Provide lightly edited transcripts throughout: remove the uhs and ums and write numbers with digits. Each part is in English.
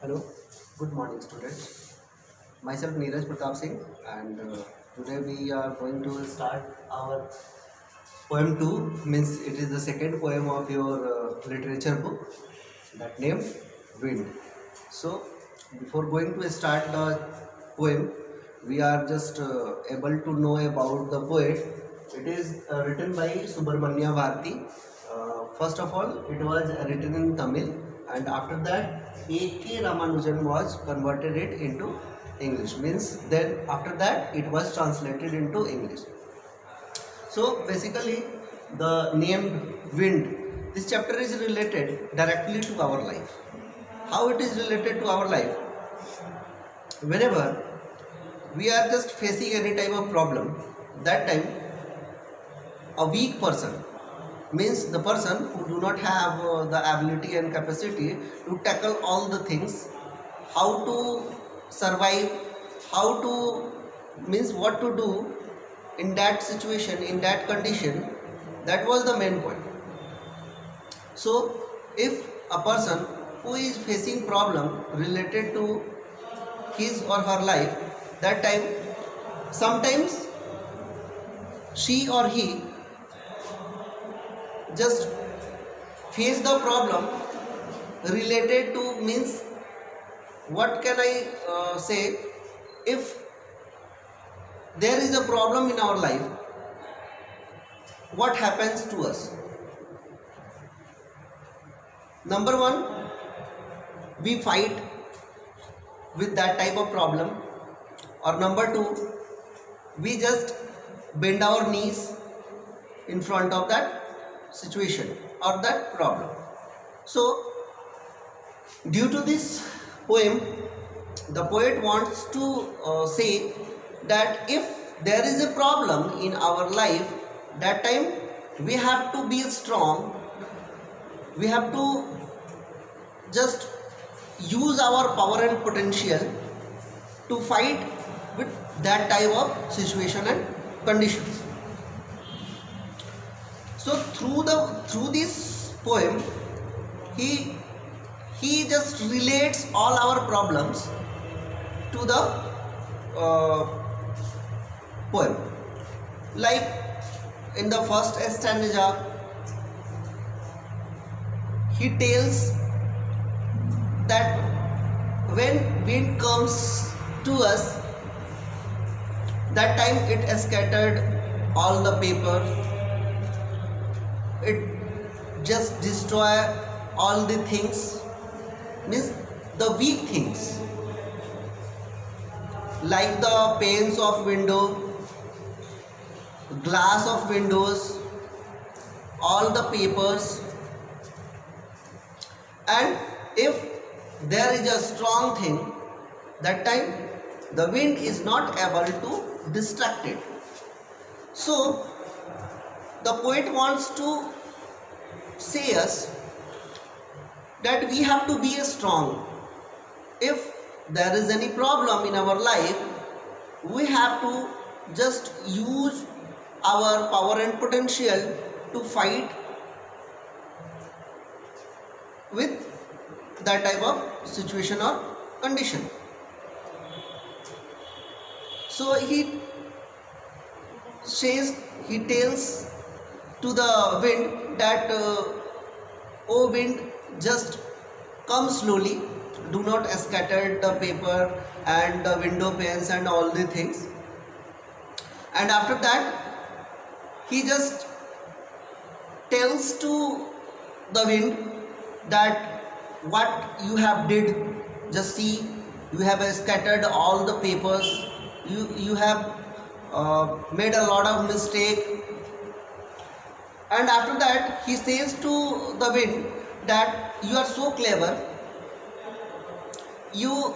Hello, good morning students. Myself Neeraj Pratap Singh and today we are going to start our poem 2, means it is the second poem of your literature book that named Wind. So before going to start the poem, we are just able to know about the poet. It is written by Subramanya Bharati. First of all, it was written in Tamil, and after that, A.K. Ramanujan was converted it into English. Means then after that, it was translated into English. So basically, the named wind. This chapter is related directly to our life. How it is related to our life? Whenever we are just facing any type of problem, that time a weak person means the person who do not have the ability and capacity to tackle all the things, how to survive, how to means what to do in that situation, in that condition. That was the main point. So if a person who is facing problem related to his or her life, that time sometimes she or he just face the problem related to, means what can I say, if there is a problem in our life, what happens to us? Number one, we fight with that type of problem, or number two, we just bend our knees in front of that situation or that problem. So due to this poem, the poet wants to say that if there is a problem in our life, that time we have to be strong, we have to just use our power and potential to fight with that type of situation and conditions. So through this poem, he just relates all our problems to the poem. Like in the first stanza, he tells that when wind comes to us, that time it scattered all the paper, it just destroy all the things, means the weak things, like the panes of window, glass of windows, all the papers. And if there is a strong thing, that time the wind is not able to distract it. So the poet wants to say us that we have to be strong. If there is any problem in our life, we have to just use our power and potential to fight with that type of situation or condition. So he says, he tells to the wind that oh wind, just come slowly, do not scatter the paper and the window panes and all the things. And after that, he just tells to the wind that what you have did, just see, you have scattered all the papers, you have made a lot of mistake. And after that, he says to the wind that you are so clever, you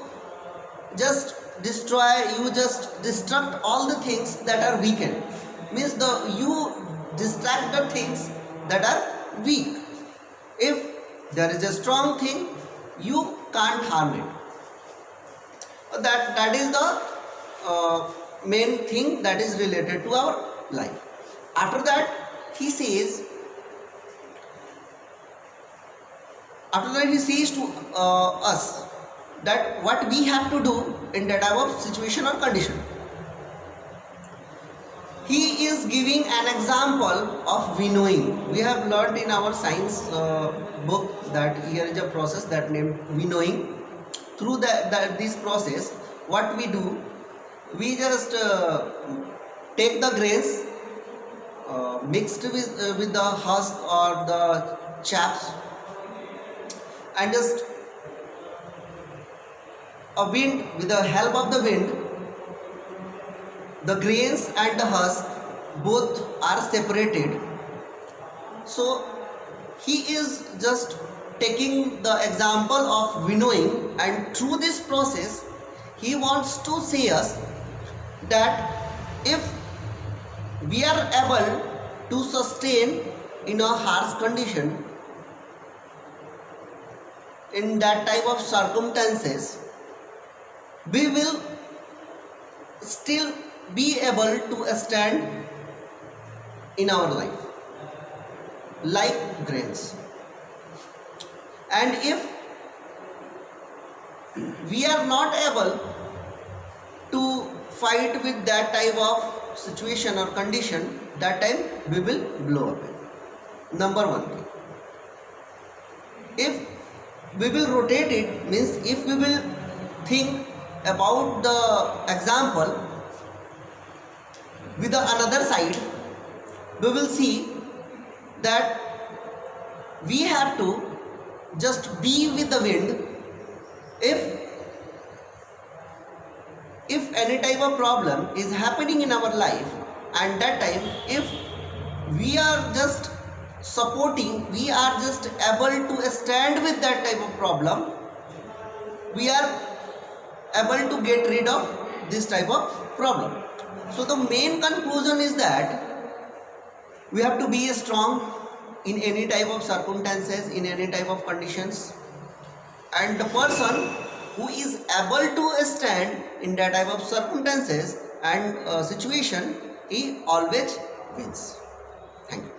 just destroy, you just destruct all the things that are weakened, means you distract the things that are weak. If there is a strong thing, you can't harm it. That is the main thing that is related to our life. After that, he says, after that he says to us that what we have to do in that type of situation or condition. He is giving an example of winnowing. We have learned in our science book that here is a process that named winnowing. Through this process, what we do, we just take the grains mixed with the husk or the chaps, and just a wind, with the help of the wind, the grains and the husk both are separated. So he is just taking the example of winnowing, and through this process he wants to say us that if we are able to sustain in a harsh condition, in that type of circumstances, we will still be able to stand in our life like grains. And if we are not able to fight with that type of situation or condition, that time we will blow up. Number one thing, if we will rotate it, means if we will think about the example with the another side, we will see that we have to just be with the wind. If any type of problem is happening in our life, and that time if we are just supporting, we are just able to stand with that type of problem, we are able to get rid of this type of problem. So the main conclusion is that we have to be strong in any type of circumstances, in any type of conditions, and the person who is able to stand in that type of circumstances and situation, he always wins. Thank you.